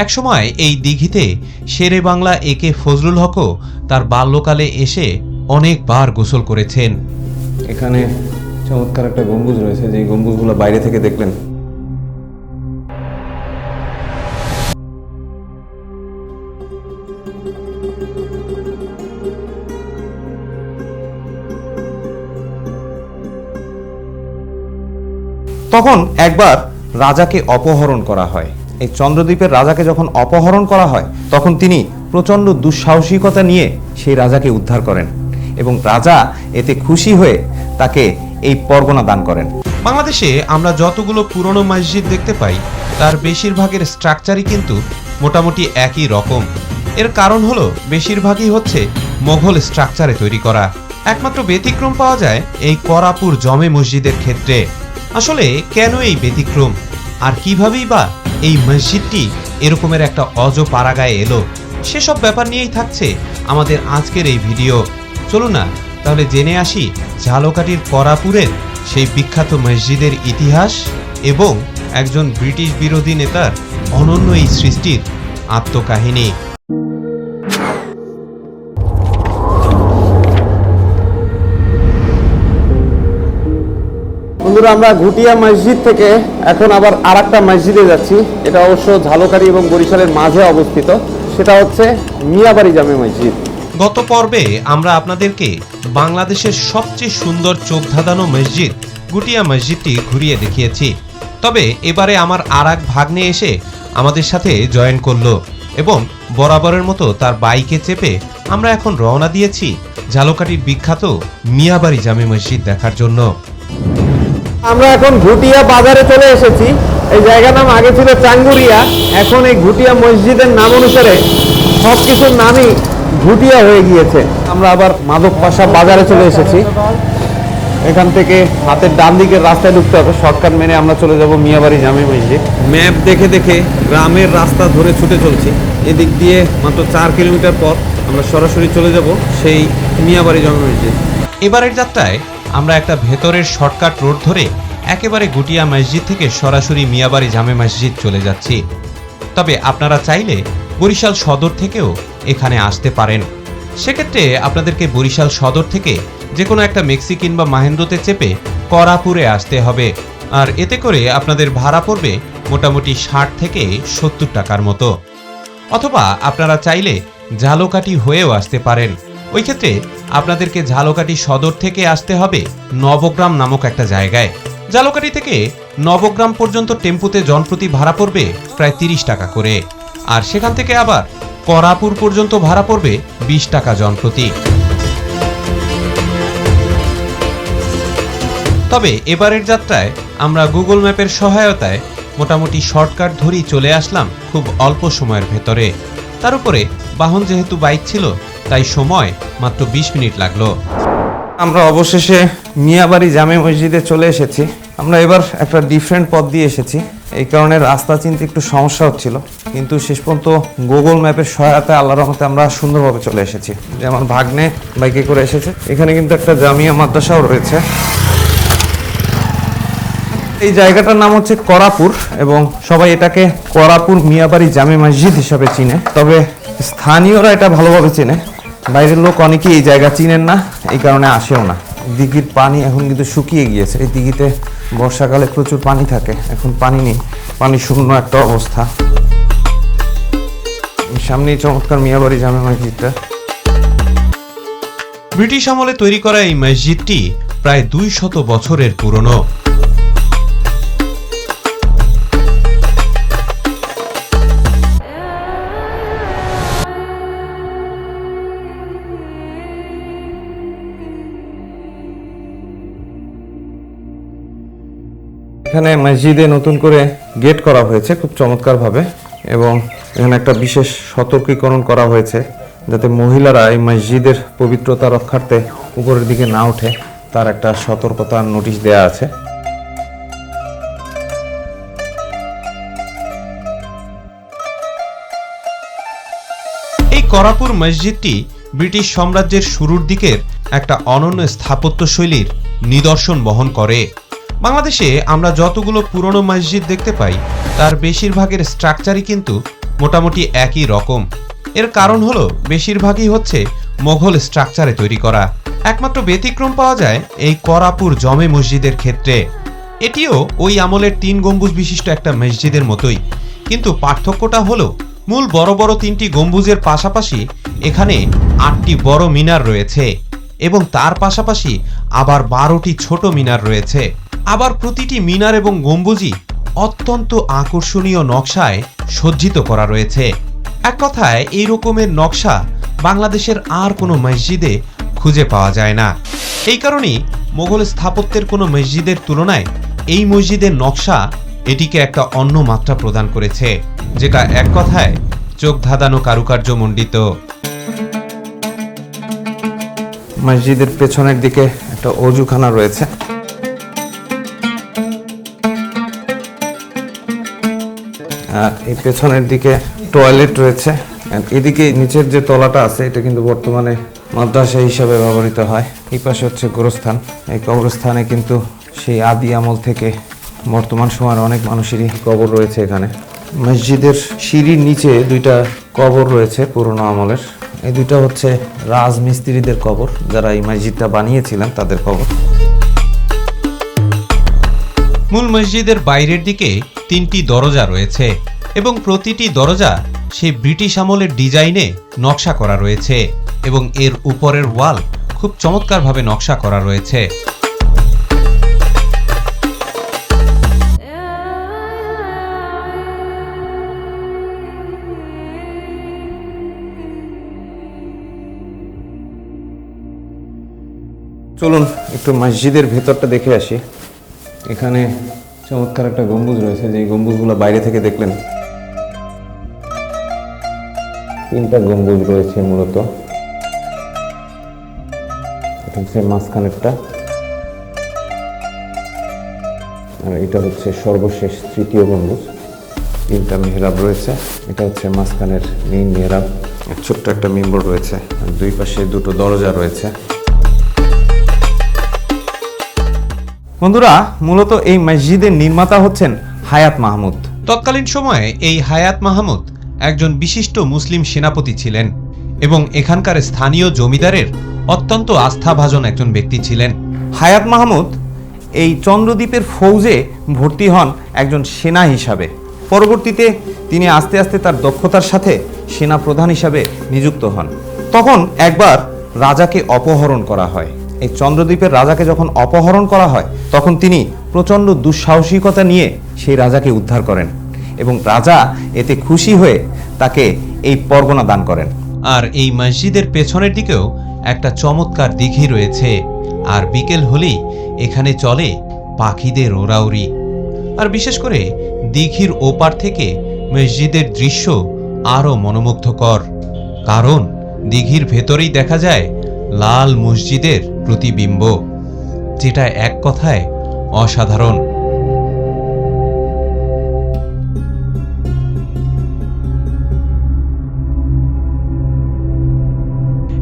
একসময় এই দিঘিতে শেরে বাংলা একে ফজলুল হকও তার বাল্যকালে এসে অনেকবার গোসল করেছেন। এখানে চমৎকার একটা গম্বুজ রয়েছে, যে গম্বুজগুলো বাইরে থেকে দেখলেন তখন একবার রাজাকে অপহরণ করা হয়। এই চন্দ্রদ্বীপের রাজাকে যখন অপহরণ করা হয় তখন তিনি প্রচণ্ড দুঃসাহসিকতা নিয়ে সেই রাজাকে উদ্ধার করেন এবং রাজা এতে খুশি হয়ে তাকে এই পরগনা দান করেন। বাংলাদেশে আমরা যতগুলো পুরনো মসজিদ দেখতে পাই তার বেশিরভাগের স্ট্রাকচারই কিন্তু মোটামুটি একই রকম। এর কারণ হলো বেশিরভাগই হচ্ছে মোগল স্ট্রাকচারে তৈরি করা। একমাত্র ব্যতিক্রম পাওয়া যায় এই করাপুর জমে মসজিদের ক্ষেত্রে। আসলে কেন এই ব্যতিক্রম, আর কিভাবেই বা এই মসজিদটি এরকমের একটা অজপাড়াগায় এলো, সেসব ব্যাপার নিয়েই থাকছে আমাদের আজকের এই ভিডিও। চলুন না তাহলে জেনে আসি ঝালকাঠির করাপুরের সেই বিখ্যাত মসজিদের ইতিহাস এবং একজন ব্রিটিশ বিরোধী নেতার অনন্য এই সৃষ্টির আত্মকাহিনী। বন্ধুরা, আমরা ঘুটিয়া মসজিদ থেকে এখন আবার আরেকটা মসজিদে যাচ্ছি। এটা অবশ্য ঝালকাঠি এবং বরিশালের মাঝে অবস্থিত। সেটা হচ্ছে মিয়াবাড়ি জামে মসজিদ। গত পর্বে আমরা আপনাদেরকে বাংলাদেশের সবচেয়ে সুন্দর চোখ ধাঁধানো মসজিদ ঘুটিয়া মসজিদটি ঘুরিয়ে দেখিয়েছি। তবে এবারে আমার আরেক ভাগ্নে এসে আমাদের সাথে জয়েন করলো এবং বরাবরের মতো তার বাইকে চেপে আমরা এখন রওনা দিয়েছি ঝালকাঠির বিখ্যাত মিয়াবাড়ি জামে মসজিদ দেখার জন্য। আমরা এখন ঘুটিয়া বাজারে চলে এসেছি। এই জায়গার নাম আগে ছিল চাঙ্গুরিয়া, এখন এই ঘুটিয়া মসজিদের নাম অনুসারে সবকিছুর নামই ঘুটিয়া হয়ে গিয়েছে। আমরা আবার মাধব পাশা বাজারে চলে এসেছি। এখান থেকে হাতের ডান দিকের রাস্তায় ঢুকতে হবে, শর্টকাট মেনে আমরা চলে যাব মিয়াবাড়ি জামে মসজিদ। ম্যাপ দেখে দেখে গ্রামের রাস্তা ধরে ছুটে চলছি। এদিক দিয়ে মাত্র 4 কিলোমিটার পর আমরা সরাসরি চলে যাব সেই মিয়াবাড়ি জামে মসজিদ। এবারের যাত্রায় আমরা একটা ভেতরের শর্টকাট রোড ধরে একেবারে ঘুটিয়া মসজিদ থেকে সরাসরি মিয়াবাড়ি জামে মসজিদ চলে যাচ্ছি। তবে আপনারা চাইলে বরিশাল সদর থেকেও এখানে আসতে পারেন। সেক্ষেত্রে আপনাদেরকে বরিশাল সদর থেকে যে কোনো একটা ম্যাক্সি কিংবা মাহেন্দ্রতে চেপে করাপুরে আসতে হবে, আর এতে করে আপনাদের ভাড়া পড়বে মোটামুটি 60 থেকে 70 টাকার মতো। অথবা আপনারা চাইলে ঝালকাঠি হয়েও আসতে পারেন। ওই ক্ষেত্রে আপনাদেরকে ঝালকাঠি সদর থেকে আসতে হবে নবগ্রাম নামক একটা জায়গায়। ঝালকাঠি থেকে নবগ্রাম পর্যন্ত টেম্পুতে জনপ্রতি ভাড়া পড়বে প্রায় 30 টাকা করে, আর সেখান থেকে আবার করাপুর পর্যন্ত ভাড়া পড়বে 20 টাকা জনপ্রতি। তবে এবারের যাত্রায় আমরা গুগল ম্যাপের সহায়তায় মোটামুটি শর্টকাট ধরেই চলে আসলাম খুব অল্প সময়ের ভেতরে। তার উপরে বাহন যেহেতু বাইক ছিল তাই সময় মাত্র 20 মিনিট লাগলো। আমরা অবশেষে মিয়াবাড়ি জামে মসজিদে চলে এসেছি। আমরা এবার একটা ডিফারেন্ট পথ দিয়ে এসেছি, এই কারণে রাস্তা চিনতে একটু সমস্যা হচ্ছিল, কিন্তু শেষ পর্যন্ত গুগল ম্যাপের সহায়তায় আল্লাহর রহমতে আমরা সুন্দরভাবে চলে এসেছি। যে আমার ভাগ্নে বাইকে করে এসেছে। এখানে কিন্তু একটা জামিয়া মাদ্রাসাও রয়েছে। এই জায়গাটার নাম হচ্ছে করাপুর এবং সবাই এটাকে করাপুর মিয়াবাড়ি জামে মসজিদ হিসাবে চিনে। তবে স্থানীয়রা এটা ভালোভাবে চেনে, বাইরের লোক অনেকেই এই জায়গা চিনেন না, এই কারণে আসেও না। দিঘির পানি এখন কিন্তু শুকিয়ে গিয়েছে। এই দিঘিতে বর্ষাকালে প্রচুর পানি থাকে, এখন পানি নেই, পানি শূন্য একটা অবস্থা। সামনেই চমৎকার মিয়াবাড়ি জামে মসজিদটা। ব্রিটিশ আমলে তৈরি করা এই মসজিদটি প্রায় 200 বছরের পুরনো। এখানে মসজিদে নতুন করে গেট করা হয়েছে খুব চমৎকারভাবে, এবং এখানে একটা বিশেষ সতর্কীকরণ করা হয়েছে যাতে মহিলারা এই মসজিদের পবিত্রতা রক্ষার্থে উপরের দিকে না ওঠে, তার একটা সতর্কতার নোটিশ দেয়া আছে। এই করাপুর মসজিদটি ব্রিটিশ সাম্রাজ্যের শুরুর দিকের একটা অনন্য স্থাপত্যশৈলীর নিদর্শন বহন করে। বাংলাদেশে আমরা যতগুলো পুরনো মসজিদ দেখতে পাই তার বেশিরভাগের স্ট্রাকচারই কিন্তু মোটামুটি একই রকম। এর কারণ হলো বেশিরভাগই হচ্ছে মোঘল স্ট্রাকচারে তৈরি করা। একমাত্র ব্যতিক্রম পাওয়া যায় এই করাপুর জমে মসজিদের ক্ষেত্রে। এটিও ওই আমলের 3 গম্বুজ বিশিষ্ট একটা মসজিদের মতোই, কিন্তু পার্থক্যটা হলো মূল বড় বড় 3টি গম্বুজের পাশাপাশি এখানে 8টি বড় মিনার রয়েছে এবং তার পাশাপাশি আবার 12টি ছোট মিনার রয়েছে। আবার প্রতিটি মিনার এবং গম্বুজই অত্যন্ত আকর্ষণীয় নকশায় সজ্জিত করা রয়েছে। এক কথায় এই রকমের নকশা বাংলাদেশের আর কোনো মসজিদে খুঁজে পাওয়া যায় না। এই কারণেই মোগল স্থাপত্যের কোনো মসজিদের তুলনায় এই মসজিদের নকশা এটিকে একটা অন্য মাত্রা প্রদান করেছে, যেটা এক কথায় চোখ ধাঁধানো কারুকার্য মণ্ডিত। মসজিদের পেছনের দিকে একটা অজুখানা রয়েছে। আর এই পেছনের দিকে টয়লেট রয়েছে। আর এদিকে নিচের যে তলাটা আছে এটা কিন্তু বর্তমানে মাদ্রাসা হিসাবে ব্যবহৃত হয়। এই পাশে হচ্ছে গোরস্থান। এই কবরস্থানে কিন্তু সেই আদি আমল থেকে বর্তমান সময়ের অনেক মানুষেরই কবর রয়েছে এখানে। মসজিদের সিঁড়ির নিচে 2টা কবর রয়েছে পুরনো আমলের। এই 2টা হচ্ছে রাজমিস্ত্রিদের কবর, যারা এই মসজিদটা বানিয়েছিলেন তাদের কবর। মূল মসজিদের বাইরের দিকে 3টি দরজা রয়েছে এবং প্রতিটি দরজা সেই ব্রিটিশ আমলের ডিজাইনে নকশা করা রয়েছে এবং এর উপরের ওয়াল খুব চমৎকারভাবে নকশা করা রয়েছে। চলুন একটু মসজিদের ভেতরটা দেখে আসি। এখানে চমৎকার একটা গম্বুজ রয়েছে, যে গম্বুজগুলো বাইরে থেকে দেখলেন 3টা গম্বুজ রয়েছে মূলত। এটা হচ্ছে মাঝখানেরটা, আর এটা হচ্ছে সর্বশেষ 3য় গম্বুজ। 3টা মেহরাব রয়েছে। এটা হচ্ছে মাঝখানের মেইন মেহরাব। ছোট্ট একটা মিম্বর রয়েছে, আর 2 পাশে 2টো দরজা রয়েছে। বন্ধুরা, মূলত এই মসজিদের নির্মাতা হচ্ছেন হায়াত মাহমুদ। তৎকালীন সময়ে এই হায়াত মাহমুদ একজন বিশিষ্ট মুসলিম সেনাপতি ছিলেন এবং এখানকার স্থানীয় জমিদারের অত্যন্ত আস্থাভাজন একজন ব্যক্তি ছিলেন। হায়াত মাহমুদ এই চন্দ্রদ্বীপের ফৌজে ভর্তি হন একজন সেনা হিসাবে। পরবর্তীতে তিনি আস্তে আস্তে তার দক্ষতার সাথে সেনা প্রধান হিসাবে নিযুক্ত হন। তখন একবার রাজাকে অপহরণ করা হয়। এই চন্দ্রদ্বীপের রাজাকে যখন অপহরণ করা হয় তখন তিনি প্রচণ্ড দুঃসাহসিকতা নিয়ে সেই রাজাকে উদ্ধার করেন এবং রাজা এতে খুশি হয়ে তাকে এই পরগনা দান করেন। আর এই মসজিদের পেছনের দিকেও একটা চমৎকার দিঘি রয়েছে, আর বিকেল হলেই এখানে চলে পাখিদের ওরাউরি। আর বিশেষ করে দিঘির ওপার থেকে মসজিদের দৃশ্য আরও মনোমুগ্ধকর, কারণ দিঘির ভেতরেই দেখা যায় লাল মসজিদের প্রতিবিম্ব, যেটা এক কথায় অসাধারণ।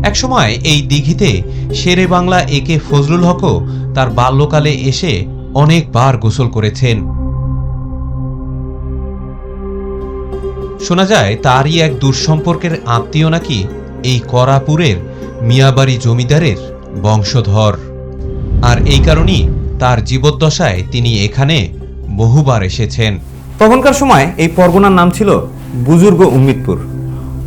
একসময় এই দিঘিতে শেরে বাংলা একে ফজলুল হকও তার বাল্যকালে এসে অনেকবার গোসল করেছেন। শোনা যায় তারই এক দূরসম্পর্কের আত্মীয় নাকি এই করাপুরের মিয়াবাড়ি জমিদারের বংশধর, আর এই কারণেই তার জীবদ্দশায় তিনি এখানে বহুবার এসেছেন। তখনকার সময় এই পরগনার নাম ছিল বুজুর্গ উম্মিদপুর।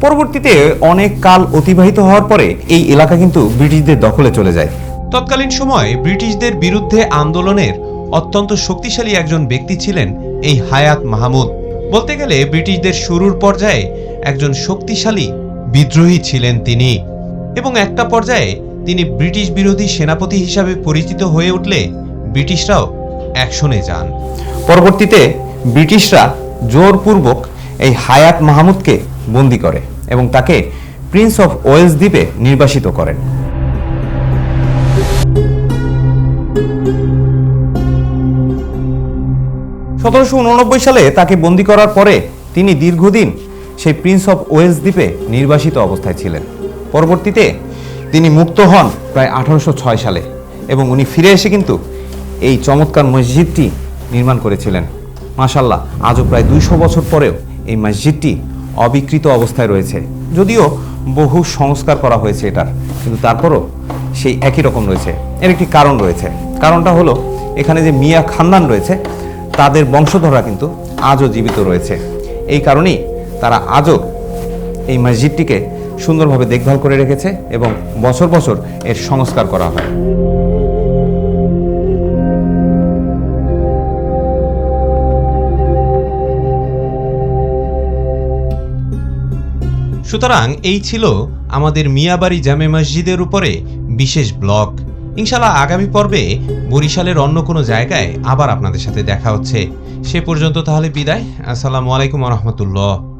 পরবর্তীতে অনেক কাল অতিবাহিত হওয়ার পরে এই এলাকা কিন্তু ব্রিটিশদের দখলে চলে যায়। তৎকালীন সময়ে ব্রিটিশদের বিরুদ্ধে আন্দোলনের অত্যন্ত শক্তিশালী একজন ব্যক্তি ছিলেন এই হায়াত মাহমুদ। বলতে গেলে ব্রিটিশদের শুরুর পর্যায়ে একজন শক্তিশালী বিদ্রোহী ছিলেন তিনি, এবং একটা পর্যায়ে তিনি ব্রিটিশ বিরোধী সেনাপতি হিসাবে পরিচিত হয়ে উঠলে ব্রিটিশরাও অ্যাকশনে যান। পরবর্তীতে ব্রিটিশরা জোরপূর্বক এই হায়াত মাহমুদকে বন্দী করে এবং তাকে প্রিন্স অফ ওয়েলস দ্বীপে নির্বাসিত করেন। 1789 সালে তাকে বন্দী করার পরে তিনি দীর্ঘদিন সেই প্রিন্স অফ ওয়েলস দ্বীপে নির্বাসিত অবস্থায় ছিলেন। পরবর্তীতে তিনি মুক্ত হন প্রায় 1806 সালে এবং উনি ফিরে এসে কিন্তু এই চমৎকার মসজিদটি নির্মাণ করেছিলেন। মাশাআল্লাহ, আজও প্রায় 200 বছর পরেও এই মসজিদটি অবিকৃত অবস্থায় রয়েছে। যদিও বহু সংস্কার করা হয়েছে এটার, কিন্তু তারপরও সেই একই রকম রয়েছে। এর একটি কারণ রয়েছে। কারণটা হলো এখানে যে মিয়া খানদান রয়েছে তাদের বংশধররা কিন্তু আজও জীবিত রয়েছে। এই কারণেই তারা আজও এই মসজিদটিকে সুন্দরভাবে দেখভাল করে রেখেছে এবং বছর বছর এর সংস্কার করা হয়। সুতরাং এই ছিল আমাদের মিয়াবাড়ি জামে মসজিদের উপরে বিশেষ ব্লগ। ইনশাআল্লাহ আগামী পর্বে বরিশালের অন্য কোনো জায়গায় আবার আপনাদের সাথে দেখা হচ্ছে। সে পর্যন্ত তাহলে বিদায়। আসসালামু আলাইকুম ওয়া রাহমাতুল্লাহ।